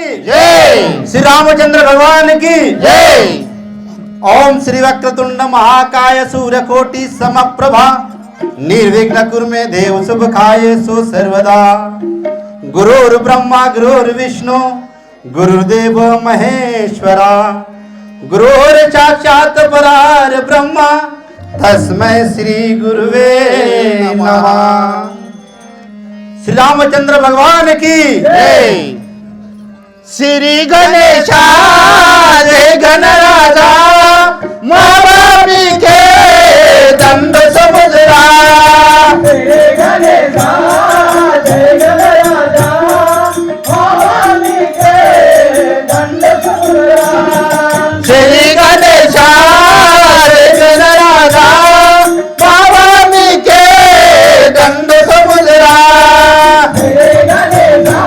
जय। श्री रामचंद्र भगवान की जय। ओम श्री वक्रतुंड महाकाय सूर्यकोटि समप्रभा निर्विघ्न कुरु मे देव शुभ खाये सो सर्वदा। गुरुर् ब्रह्मा गुरुर्विष्णु गुरुदेव महेश्वरा गुरुर् साक्षात् परार ब्रह्मा तस्मै श्री गुरुवे नमः। श्री रामचंद्र भगवान की जय। श्री गणेशा जय गणराजा महाबाबी के दंड समुद्रा। श्री गणेशा जय गणराजा महाबाबी के दंड समुद्रा। श्री गणेशा जय गणराजा महाबाबी के दंड समुद्रा। श्री गणेशा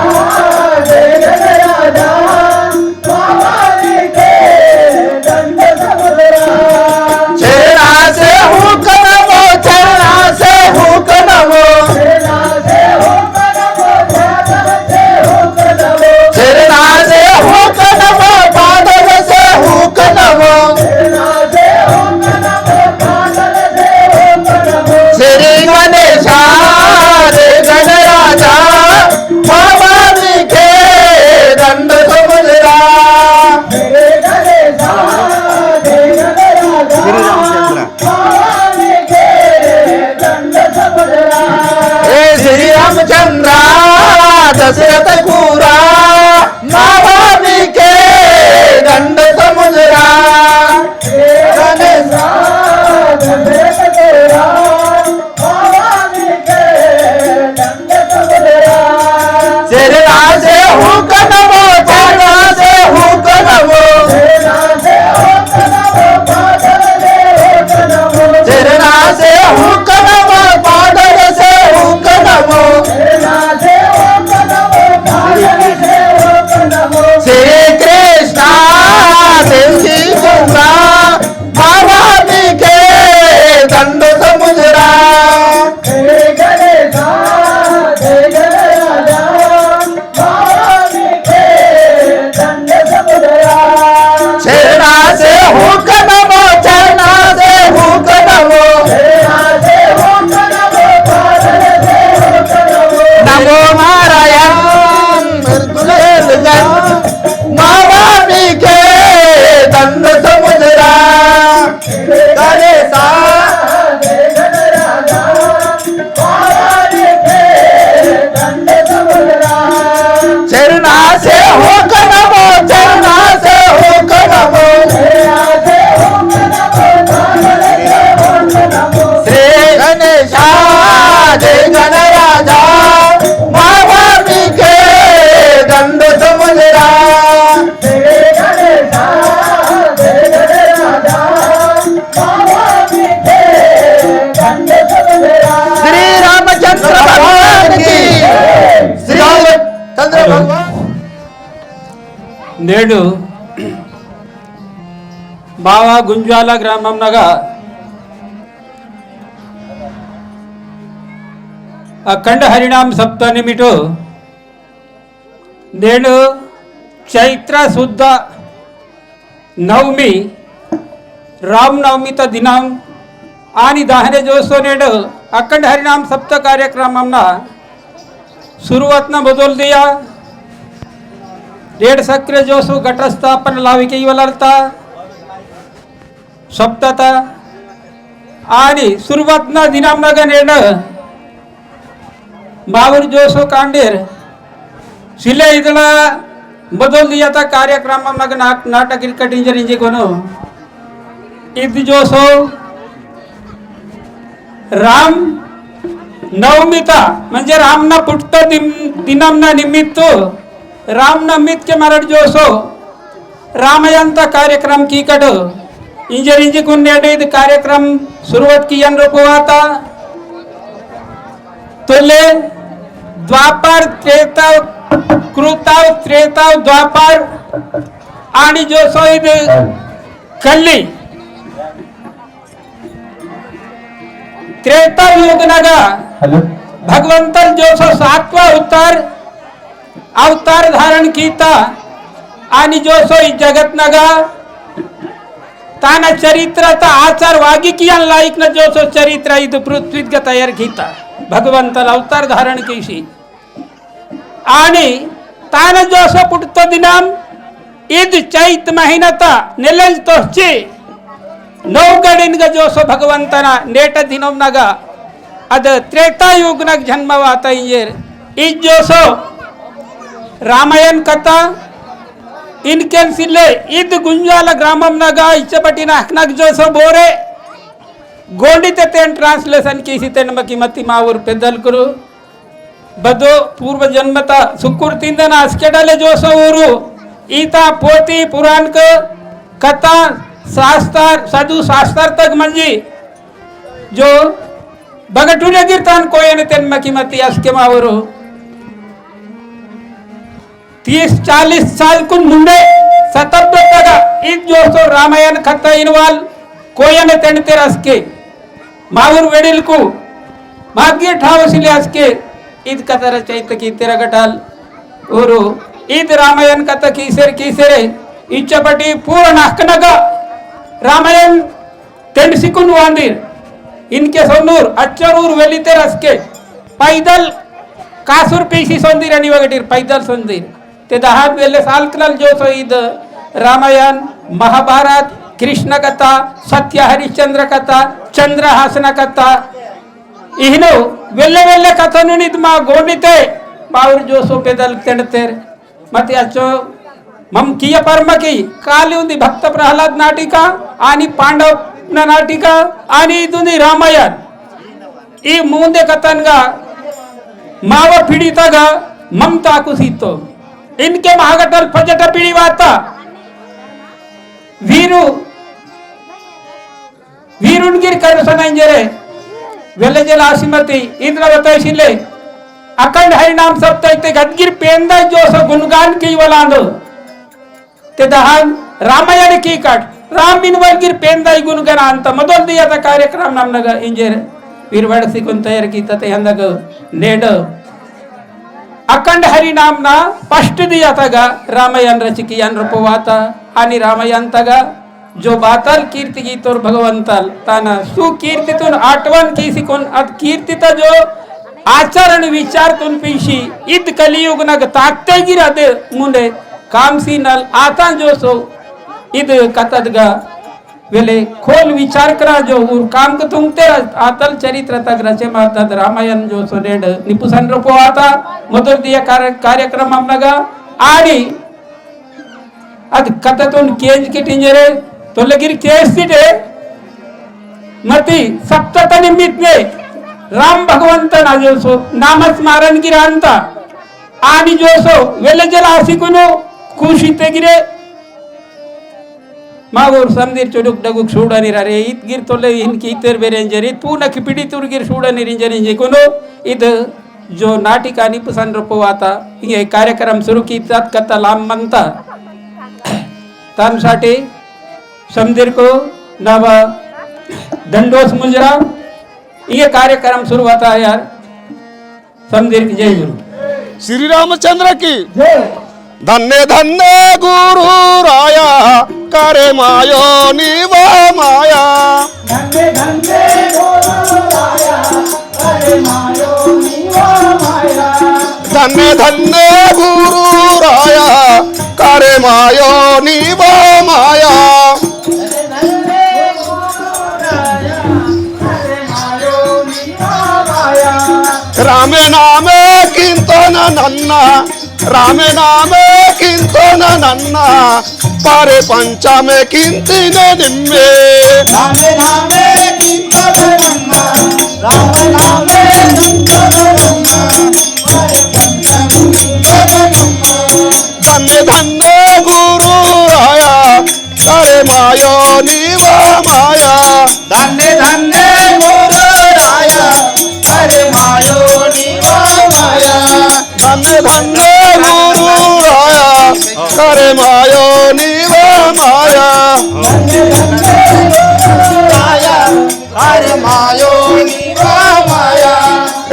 जय गणराजा महाबाबी के दंड समुद्रा। चरणा से हुक नमो चरणा से हुक नमो सेना से हुक नमो सागर से हुक नमो। चरणा से हुक नमो बादल से हुक नमो। सेना से हुक नमो सागर से हुक नमो। श्री गणेशा जय गणराजा महाबाबी के दंड समुद्रा। श्री गणेशा जय गणराजा महाबाबी के दंड समुद्रा। हे श्री रामचंद्र दशरथ पूरा महाबाबी के दंड समुद्रा। श्री गणेशा जय तेरा महाबाबी के दंड समुद्रा। चरणा से हुक नमो चरणा से हुक नमो। सेना से हुक नमो बादल से हुक नमो। चरणा से हुक नमो बादल से हुक नमो। सेना से हुक नमो बादल से हुक नमो। श्री कृष्णा देवी गंगा महाबाबी के दंड समुद्रा। श्री गणेशा जय गणराजा महाबाबी के दंड समुद्रा। चरणा से हुक नमो चरणा से हुक नमो। सेना से हुक नमो बादल से हुक नमो। नमो नारायण मृदुलेन्द्र महाबाबी के दंड समुद्रा। गणेशा जय गणराजा महाबाबी के दंड समुद्रा। चरणा से हुक नमो चरणा से हुक नमो। सेना से हुक नमो बादल से हुक नमो। श्री गणेशा जय गणराजा महाबाबी के दंड समुद्रा। श्री गणेशा जय गणराजा महाबाबी के दंड समुद्रा। श्री रामचंद्र भगवान की श्री रामचंद्र भगवान। నేడు బావా గుంజాల గ్రామంనగా అఖండ హరినామ సప్తమిమిటు నేడు చైత్ర శుద్ధ నవమి रामनवमीचा दिनांक आणि दहाने जोसो नेड अखंड हरिनाम सप्त कार्यक्रमांना सुरुवातना बदल दिया डेढ़ सक्रिय जोसो घटस्थापन लाविके वलरता सप्तता आणि सुरुवातना दिनांक नेड बावर जोसो कांडेर शिले इदला बदल दिया था कार्यक्रमांना नाटक क्रिकेट इंजरी कोणो ఇది జోసో राम नवमीता म्हणजे रामना पुटत दिनांना निमित्त रामनवमीत के मराठ जोसो रामयंता कार्यक्रम की कड इंजरी को नेडे कार्यक्रम सुरुवात की रुपवाता तोले द्वापर त्रेता कृताव त्रेता द्वापर आणि जोसो इद कल्ली त्रेता युग नगा भगवंतर जो सो सातवा अवतार धारण कीता आणि जो सोई जगत नगा ताना चरित्राचा आचार वागिकियान लायक न जो सो चरित्र इद पृथ्वीत ग तयार घेता भगवंताला अवतार धारण केशी आणि ताना जो सो पुटतो दिनाम ईद चैत महिनाता नेलल तोचे नौगडिन ग जो सो भगवंतना नेट दिनोम नगा अद त्रेतायुग नग जन्मवाता इंजेर इज जो सो रामायण कथा इनके सिले इद गुंजाल ग्रामम नगा इच्छपटी नाकनक जो सो बोरे गोंडिते तेन ट्रांसलेशन की तेन मकी मति मावुर पेदल करू बदो पूर्व जन्मता सुकुर तिंदना अस्केडले जो सो ऊरू ईता पोती पुराण क कथा शास्त्र साधु शास्त्र तक मंजी जो बगटुने गिरतान कोयने तेन मकी मति अस्के मावुरू 30-40 साल कुन मुंडे सतब्बतगा इद जो सो रामायण कथा इनवाल कोयने तेन तेरस के मावुर वेडिल को भाग्य ठावसिले अस्के ईद कथा रचयित की तेरा गटाल ओरो ईद रामायण कथा कीसेरे इच्छपटी पूर्ण हक्कनगा रामायण तेन सिकुन वांदिर इनके सोनूर अच्छरूर वेली तेरस के पैदल कासूर पेशी सोंदिर आणि वगटीर पैदल सोंदिर ते 10 वेले साल कल जो सो ईद रामायण महाभारत कृष्ण कथा सत्य हरिश्चंद्र कथा चंद्रहासन कथा इहनो वेल्ले वेल्ले कथा नुनिद मा गोंडिते माउर जो सो पेदल तेंडतेर मते अचो मम किय परमकी काली उंदी भक्त प्रहलाद नाटिका आणि पांडव न नाटिका आणि इदुंदी रामायण ई मूंदे कथनगा माव पीडितगा ममता कुसितो इनके महागटल फजट पीड़ी वाता वीरू वीरुनगिर कर सनांजरे वेलेजल आसिमती इंद्रवत शिले अखंड हरि नाम सप्ताह गदगिर पेंदा जो सो गुणगान की वलांदो ते दहान रामायण की कट राम बिनवलगिर पेंदा गुणगान अंत मदोल दिया था कार्यक्रम नामनग इंजेर वीरवड़ सिकुन तयार की तते हंदग नेड अखंड हरि नामना स्पष्ट दिया तगा रामायण रचकी अनुपवाता आणि रामायण तगा जो बातल कीर्ति गीतोर भगवंतल ताना सुकीर्तितून आठवण की सिकोन अद कीर्तिता जो आचरण विचारतून पिशी ईद कलियुग नग ताकते गिरा दे मुंडे कामसी नल आता जो सो ईद कतदगा वेले खोल विचार करा जो उर काम को तुमते आतल चरित्र तक रचे माता रामायण जो सो नेड निपुसन रूपो आता मधुर दिया कार्यक्रम हमनगा आड़ी अद कततुन केज की टिंजरे तो लगिर केस सिटे मती सप्तत निमित्त ने राम भगवंत ना जो सो नामस्मरण गिरांता आनी जो सो वेले जल आसिकुनो कुशिते गिरे मावोर समदीर चुडुक डगुक सूडनी रे इत गिर तोले इनकी इतर बेरेंजर इत पूर्ण की पीड़ी तुर गिर सूडनी रिंजर इंजे कोनो इद जो नाटिका निपुसन रूपवाता ये कार्यक्रम सुरू की तात कथा लांब म्हणता तांसाठी समदीर को नवा दंडोस मुजरा ये कार्यक्रम शुरू होता है यार समदीर की जय गुरु श्री रामचंद्र की धन्य धन्य गुरु राया करे मायो निवा माया धन्य धन्य गुरु राया करे मायो निवा माया धन्य धन्य गुरु राया करे मायो निवा माया रामे नामे कीर्तन नन्ना रामे नामे कीर्तन नन्ना पारे पंचमे कीर्तने निम्मे रामे नामे कीर्तन नन्ना रामे नामे कीर्तन नन्ना पारे पंचमे कीर्तन नन्ना धन्य धन्य गुरु राया करे मायो निवा माया धन्य धन्य गुरु राया करे मायो निवा माया धन्य धन्य गुरु राया करे मायो निवा माया धन्य धन्य गुरु राया करे मायो निवा माया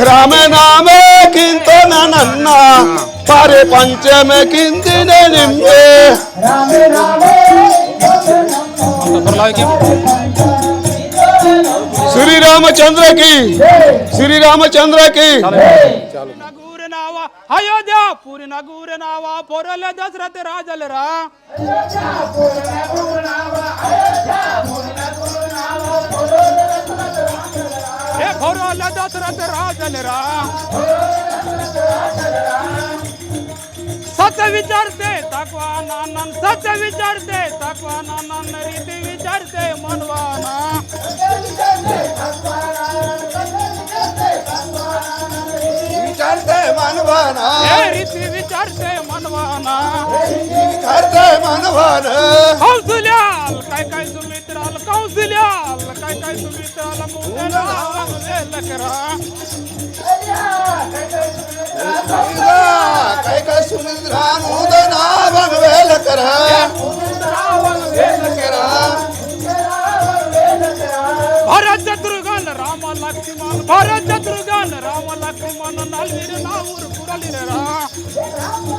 राम नामे कीर्तन नन्ना पारे पंचम किंचिन निम्बे रामे रामे श्री रामचंद्र की श्री रामचंद्र की नगूर नावा अयोध्या पुरी नगूर नावा पोरले दशरथ राजल रा हे पोरले दशरथ राजल रा सत्य विचारते तकवा नानन सत्य विचारते तकवा नानन रीति विचारते मनवाना विचारते मनवाना हे रीति विचारते मनवाना विचारते मनवान कौशल्याल काय काय सुमित्राल कौशल्याल काय काय सुमित्राल मुंडना लकरा काय काय सुमित्रान उदना भगवेल कर भरत शत्रुघ्न राम लक्ष्मण भरत शत्रुघ्न राम लक्ष्मण नलवीर नाऊर पुरलीर रा राम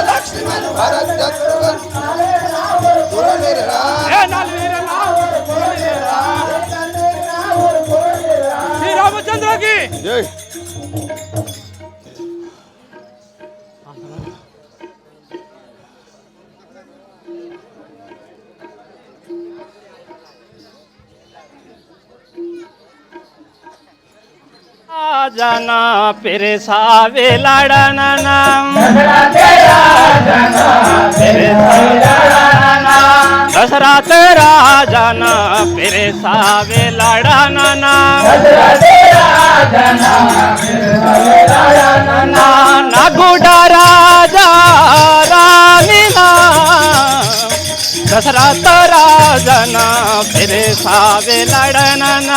लक्ष्मण भरत शत्रुघ्न हे नलवीर नाऊर पुरलीर रा श्री रामचंद्र की जय जना फिरे सावे लाडना दशरथ राजना फिरे सावे लाडना नागुडा राजा रानीना दशरथ राजना फिरे सावे लाडना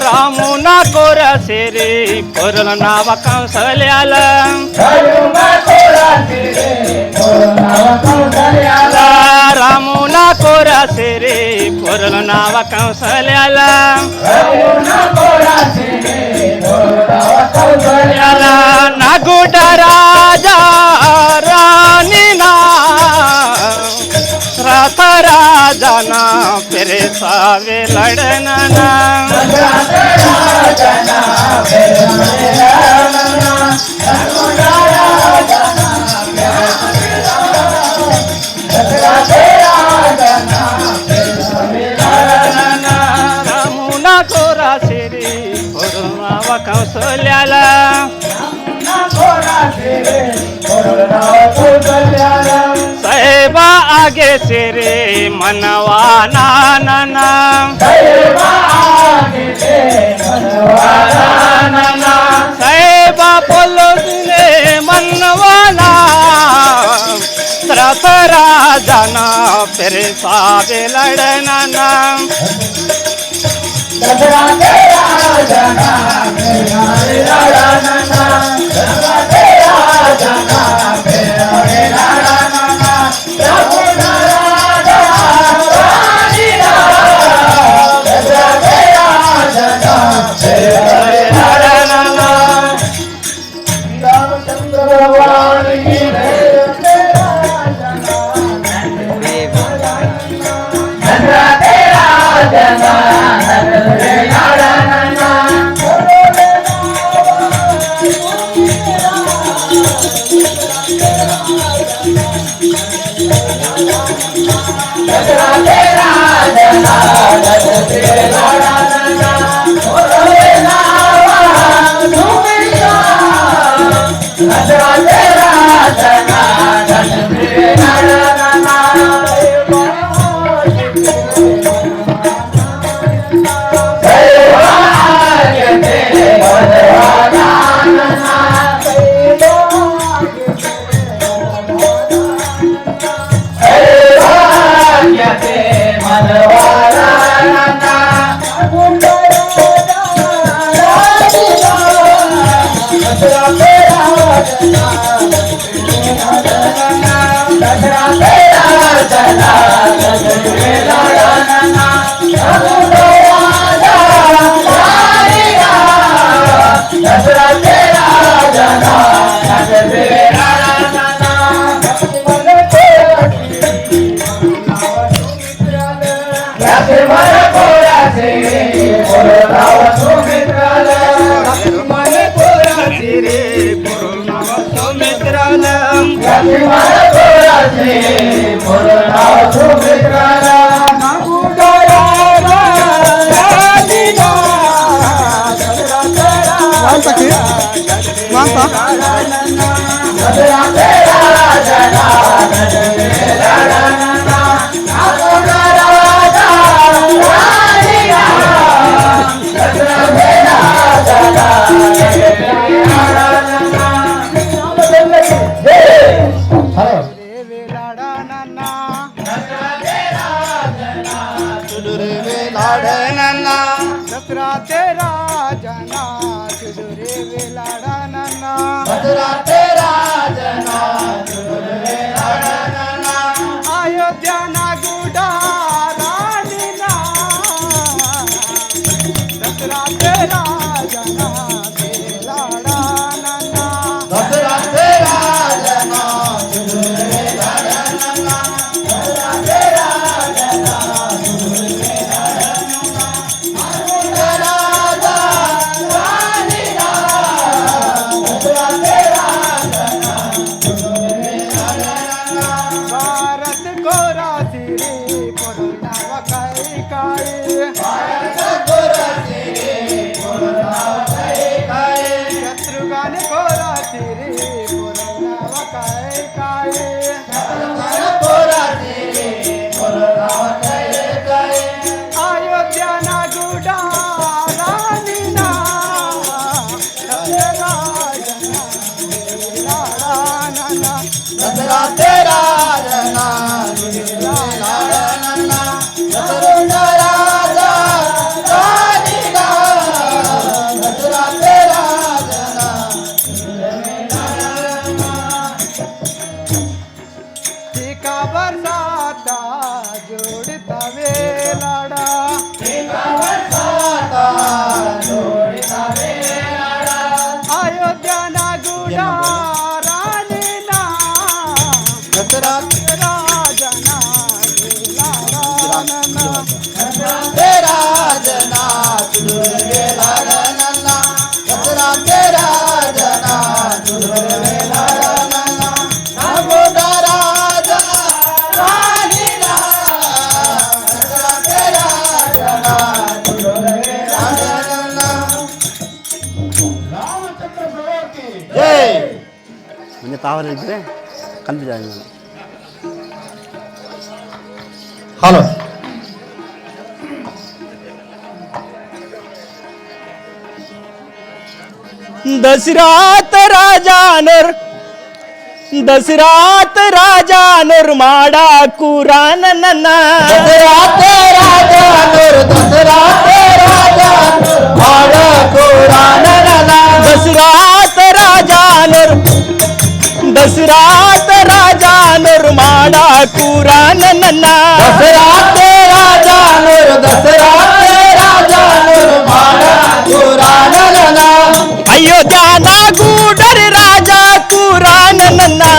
रामुना कोर सिरी कोरल नाव कंसल्याल रामुना कोर सिरी कोरल नाव कंसल्याल नागुड राजा रानीना रथ राजना फिरे सावे लड़ना रामुना कोरा सिरी कोरुणाव कौशल्याला साहेबा आगे सिरे मनवा नाना साहेबा बोलो दिले मनवाना रथ राजना फिर सावे लड़ना Radha दसरा तेरा जना तुझे वेलाडा नन्ना दसरा तेरा जना तुझे लाडना अयोध्या ना गुडा रानी ना दसरा तेरा जना वेलाडा नन्ना दसरा तेरा जना तुझे लाडना दसरा तेरा जना तुझे लाडना राजा रानी ना दसरा तेरा जना तुझे लाडना भारत को राशिरे कोरोना वकाई काई शत्रुघ्न को राशिरे कोरोना वकाई काई अयोध्या ना गुडा रानी ना तेरा जना लाडा नन्ना दसरा तेरा जना तुझे लाडना दसरा राजा रानी ना दसरा तेरा जना टीका बरसाता जोड़ता वेलाडा अयोध्या ना गुडा रानी ना दसरा तेरा जना लाडा नन्ना तेरा जना तुझे लाडना दसरा तेरा जना तुझे लाडना नागोडा राजा रानी ना दसरा तेरा जना तुझे लाडना रामचंद्र प्रभु की जय म्हणजे तावर इकडे कन्फ्यूज आहे मला हॅलो दसरात राजानर माडा कुरान नन्ना दसरा तेरा जानूर दसरा तेरा जानूर भाड़ा कुरान नन्ना दसरात राजानर माडा कुरान नन्ना दसरा तेरा जानूर भाड़ा कुरान नन्ना अयोध्या ना गुडर राजा कुरान नन्ना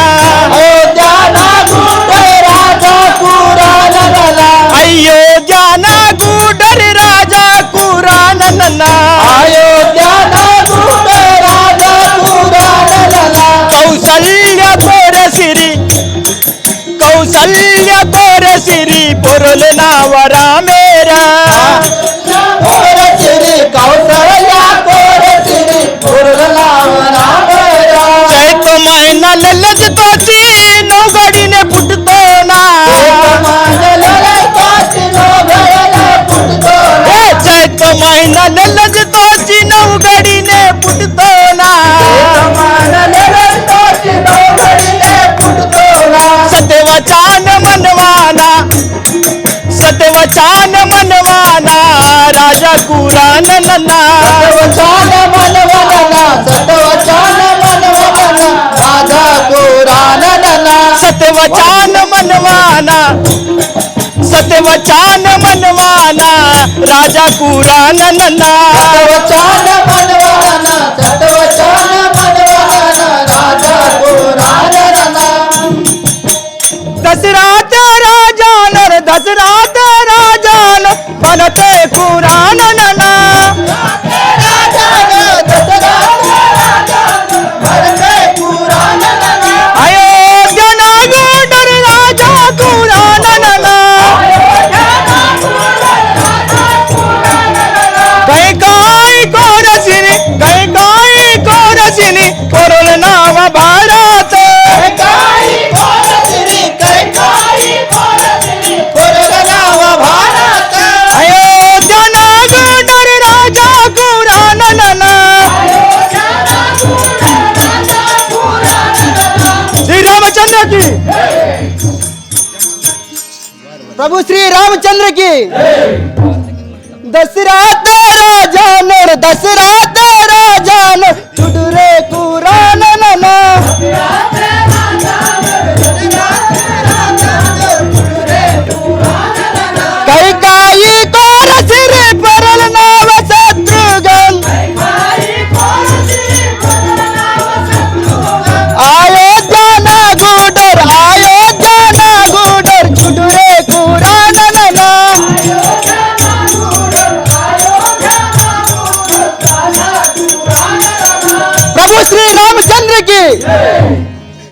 अयोध्या ना गुडे राजा कुरान नन्ना अयोध्या ना गुडर राजा कुरान नन्ना अयोध्या ना गुडे राजा कुरान नन्ना कौशल्य तोर सिरी पुरल नावरा मेरा कोर श्री कौशल्या कोर श्री पुरलावना मेरा चैत महिना ललज तोची नौगडीने फुटतो ना चैत महिना ललज तोची नौगडीने फुटतो ना सत्यवचान मनवाना राजा कुरान नन्ना सतवचान मनवना राजा कुरान नन्ना सत्यवचान सत्यवचान मनवाना सत्यवचान मनवाना राजा कुरान नना सटवचान मनवाना सटवचान मनवाना राजा कुरान नना दशरथ राजान दशरथ राजान बनते कुरान नना अयोध्या नागोदर राजा कुरान नना कैकाई कोरसिनी कोरोल नाव भारत अयोध्या नागोदर राजा कुरान नना श्री रामचंद्र की प्रभु श्री रामचंद्र की दशरथ राजान चुडरे कुरान नना